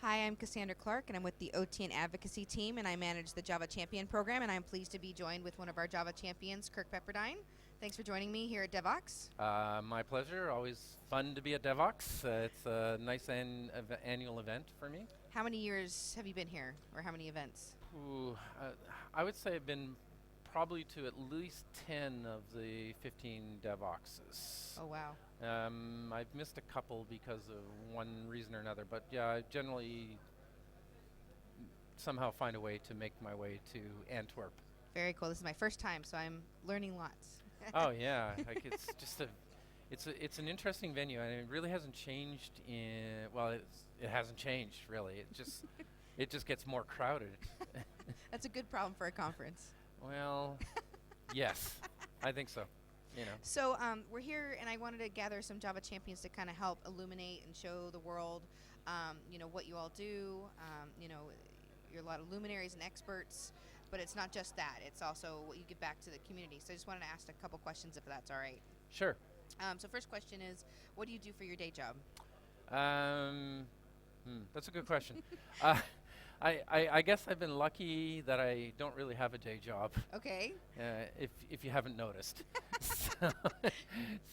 Hi, I'm Cassandra Clark, and I'm with the OT and Advocacy team, and I manage the Java Champion program, and I'm pleased to be joined with one of our Java champions, Kirk Pepperdine. Thanks for joining me here at DevOx. My pleasure. Always fun to be at DevOx. It's a nice annual event for me. How many years have you been here, or how many events? Ooh, I would say I've been probably to at least 10 of the 15 DevOxes. Oh, wow. I've missed a couple because of one reason or another, but yeah, I generally somehow find a way to make my way to Antwerp. Very cool. This is my first time, so I'm learning lots. Oh yeah, like it's just it's an interesting venue, and it really hasn't changed in, well, it hasn't changed really. It just gets more crowded. That's a good problem for a conference. Well, yes, I think so. You know. So we're here, and I wanted to gather some Java champions to kind of help illuminate and show the world, what you all do. You're a lot of luminaries and experts, but it's not just that. It's also what you give back to the community. So I just wanted to ask a couple questions, if that's all right. Sure. So first question is, what do you do for your day job? That's a good question. I guess I've been lucky that I don't really have a day job. Okay. If you haven't noticed.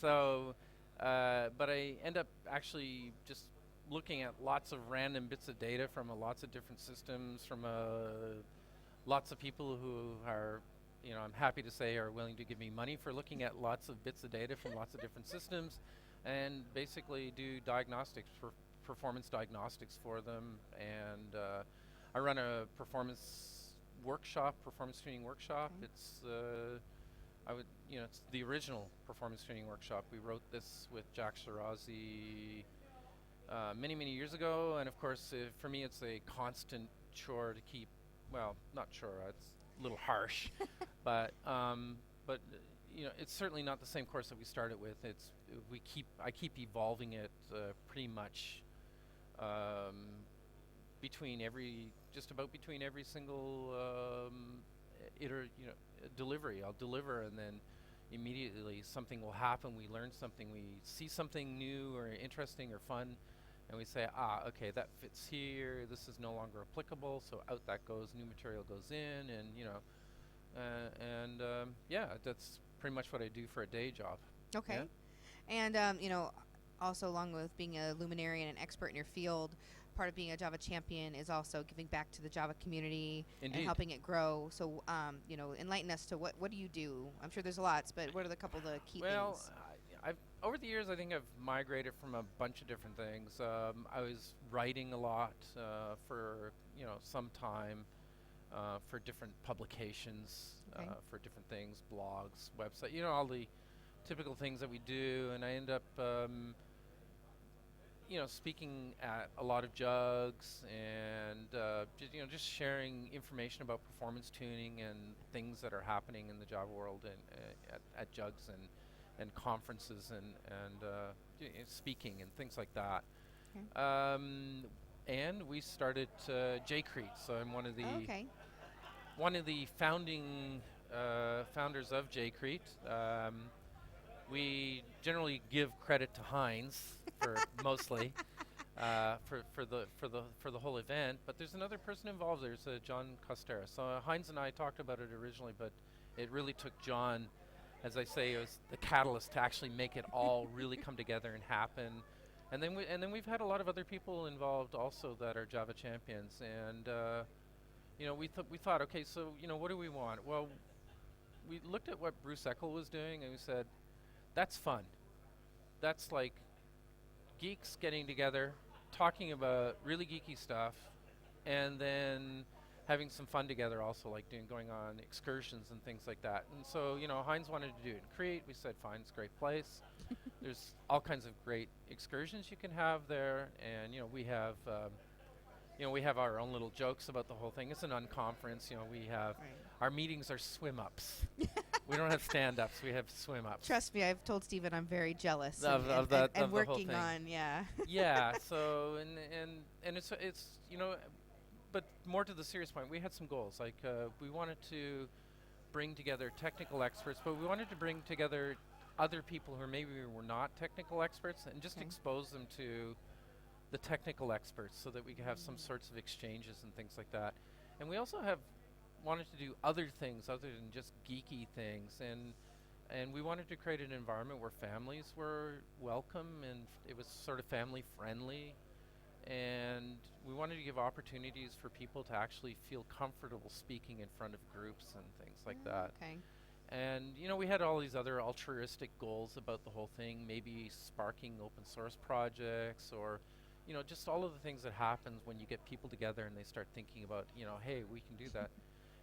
But I end up actually just looking at lots of random bits of data from lots of different systems, from lots of people who are, I'm happy to say, are willing to give me money for looking at lots of bits of data from lots of different systems, and basically do diagnostics, for performance diagnostics for them. And I run a performance tuning workshop. Okay. It's it's the original performance tuning workshop. We wrote this with Jack Shirazi many years ago, and of course, for me, it's a constant chore to keep. Well, not chore. It's a little harsh, but it's certainly not the same course that we started with. I keep evolving it pretty much between every single delivery. I'll deliver, and then immediately something will happen. We learn something. We see something new or interesting or fun, and we say, okay, that fits here. This is no longer applicable, so out that goes. New material goes in, and that's pretty much what I do for a day job. Okay. Yeah? And also, along with being a luminary and an expert in your field, part of being a Java champion is also giving back to the Java community. Indeed. And helping it grow. So, enlighten us to what do you do? I'm sure there's lots, but what are the couple of the key things? I've over the years, I think I've migrated from a bunch of different things. I was writing a lot for some time for different publications, Okay. for different things, blogs, website, all the typical things that we do, and I end up speaking at a lot of jugs, and just sharing information about performance tuning and things that are happening in the Java world, and at jugs and conferences, and speaking and things like that. Okay. And we started JCrete, so I'm one of the Okay. founding founders of JCrete. We generally give credit to Heinz for mostly for the whole event, but there's another person involved. There's John Costera. So Heinz and I talked about it originally, but it really took John, as I say, it was the catalyst to actually make it all really come together and happen. And then we've had a lot of other people involved also that are Java champions, and we thought, okay, so what do we want? Well, we looked at what Bruce Eckel was doing, and we said, that's fun. That's like geeks getting together, talking about really geeky stuff, and then having some fun together also, like going on excursions and things like that. And so, Heinz wanted to do it in Crete. We said, fine, it's a great place. There's all kinds of great excursions you can have there, and we have our own little jokes about the whole thing. It's an unconference. We have our meetings are swim-ups. We don't have stand-ups. We have swim-ups. Trust me, I've told Stephen I'm very jealous of and the whole working thing. on, yeah. Yeah. So and it's but more to the serious point, we had some goals. Like we wanted to bring together technical experts, but we wanted to bring together other people who maybe were not technical experts, and just expose them to the technical experts so that we can have some sorts of exchanges and things like that. And we also have wanted to do other things other than just geeky things, and we wanted to create an environment where families were welcome and it was sort of family friendly, and we wanted to give opportunities for people to actually feel comfortable speaking in front of groups and things like that. Okay. And we had all these other altruistic goals about the whole thing, maybe sparking open source projects, or just all of the things that happens when you get people together and they start thinking about, hey, we can do that.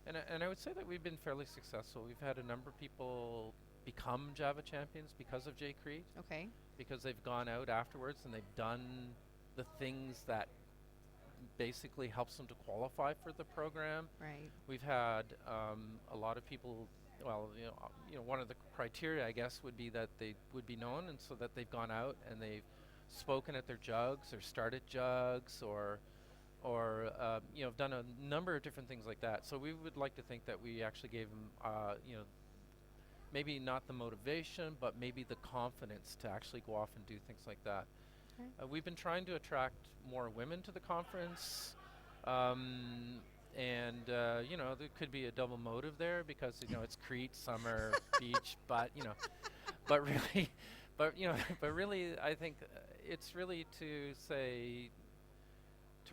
And I would say that we've been fairly successful. We've had a number of people become Java champions because of JCrete, Okay. because they've gone out afterwards and they've done the things that basically helps them to qualify for the program. Right. We've had a lot of people. Well, one of the criteria, I guess, would be that they would be known, and so that they've gone out and they've spoken at their jugs or started jugs, or done a number of different things like that. So we would like to think that we actually gave them, maybe not the motivation, but maybe the confidence to actually go off and do things like that. Okay. We've been trying to attract more women to the conference. And there could be a double motive there because it's Crete, summer, beach, but but really, but really, I think it's really to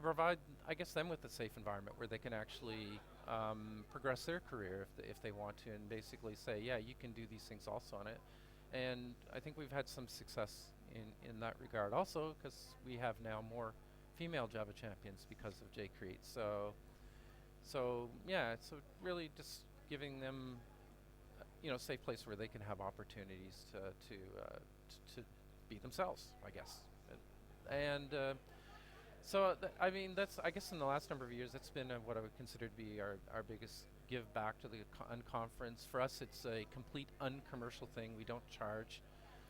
provide, I guess, them with a safe environment where they can actually progress their career if they want to, and basically say, yeah, you can do these things also on it. And I think we've had some success in that regard also, because we have now more female Java champions because of JCrete. So yeah, so really just giving them, a safe place where they can have opportunities to be themselves, I guess. And I mean, that's, I guess, in the last number of years, that's been what I would consider to be our biggest give back to the unconference. For us, it's a complete uncommercial thing. We don't charge.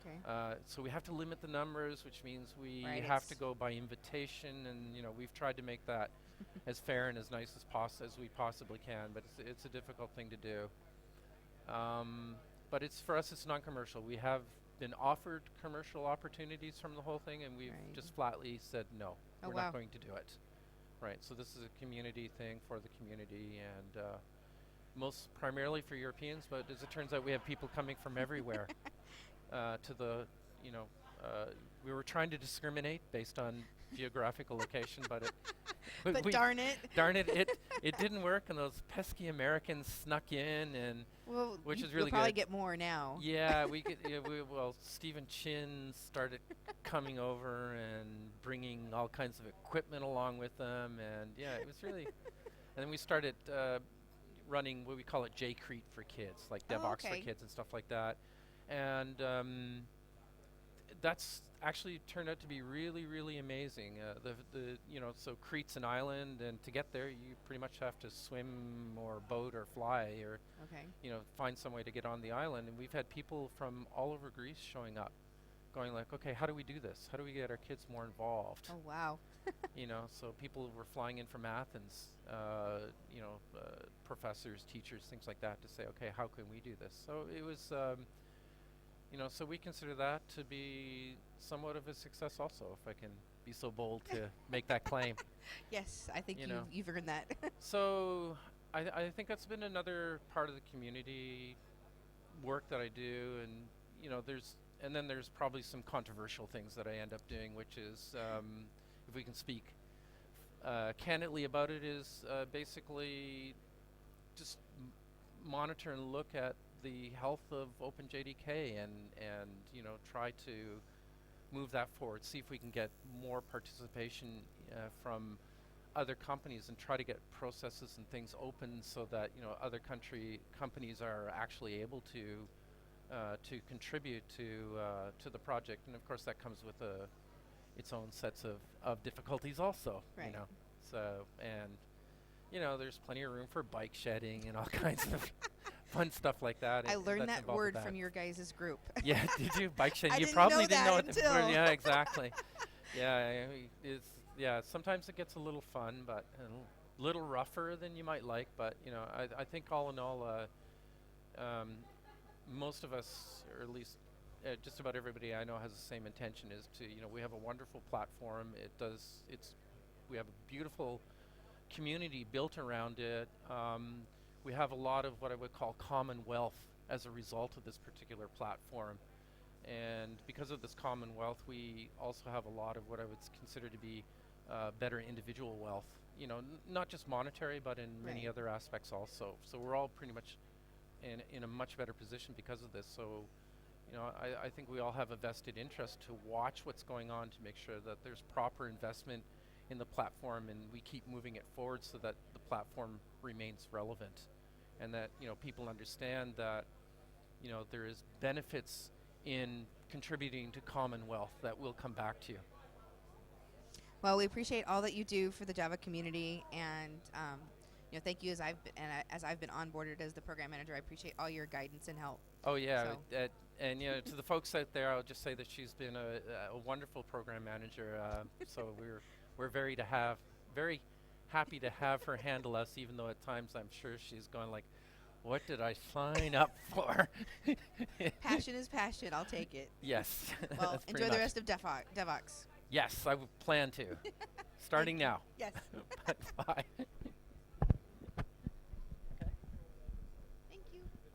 Okay. So we have to limit the numbers, which means we Right, have to go by invitation, and we've tried to make that as fair and as nice as we possibly can, but it's a difficult thing to do. But for us, it's non-commercial. We have been offered commercial opportunities from the whole thing, and we've Right. just flatly said no. Oh, we're wow. not going to do it. Right. So this is a community thing for the community, and most primarily for Europeans. But as it turns out, we have people coming from everywhere. To the, we were trying to discriminate based on geographical location, but But darn it. darn it, it didn't work, and those pesky Americans snuck in, and Well, which is you'll really probably good. get more now. Yeah, Stephen Chin started coming over and bringing all kinds of equipment along with them, and yeah, it was really. And then we started running what we call it JCrete for kids, like Oh, DevOps okay. for kids and stuff like that. And that's actually turned out to be really, really amazing. So Crete's an island, and to get there, you pretty much have to swim or boat or fly or Okay. find some way to get on the island. And we've had people from all over Greece showing up, going like, okay, how do we do this? How do we get our kids more involved? Oh, wow. So people were flying in from Athens, professors, teachers, things like that, to say, okay, how can we do this? So it was. So we consider that to be somewhat of a success also, if I can be so bold to make that claim. Yes, I think You know. you've earned that. So I think that's been another part of the community work that I do, and then there's probably some controversial things that I end up doing, which is, if we can speak candidly about it, is basically just monitor and look at the health of OpenJDK and try to move that forward, see if we can get more participation from other companies, and try to get processes and things open so that other companies are actually able to contribute to the project. And of course that comes with its own sets of difficulties also. Right. So, and there's plenty of room for bike shedding and all kinds of fun stuff like that. I learned that's that involved with word from your guys' group. Yeah, did you? Bike shedding. I You didn't probably know didn't know that it before. until- Yeah, exactly. Sometimes it gets a little fun, but a little rougher than you might like. But I think all in all, most of us, or at least just about everybody I know has the same intention. Is to, we have a wonderful platform. We have a beautiful community built around it. We have a lot of what I would call commonwealth as a result of this particular platform. And because of this commonwealth, we also have a lot of what I would consider to be better individual wealth. Not just monetary, but in many Right. other aspects also. So we're all pretty much in a much better position because of this. So, I think we all have a vested interest to watch what's going on to make sure that there's proper investment in the platform and we keep moving it forward so that the platform remains relevant, and that people understand that there is benefits in contributing to commonwealth that will come back to you. Well, we appreciate all that you do for the Java community, and thank you as I've been onboarded as the program manager. I appreciate all your guidance and help. Oh yeah, So- and to the folks out there, I'll just say that she's been a wonderful program manager. So we're very happy to have her handle us, even though at times I'm sure she's going like, "What did I sign up for?" Passion is passion. I'll take it. Yes. Well, that's pretty enjoy the much. rest of Devox. Yes, I would plan to. Starting now. Yes. Bye.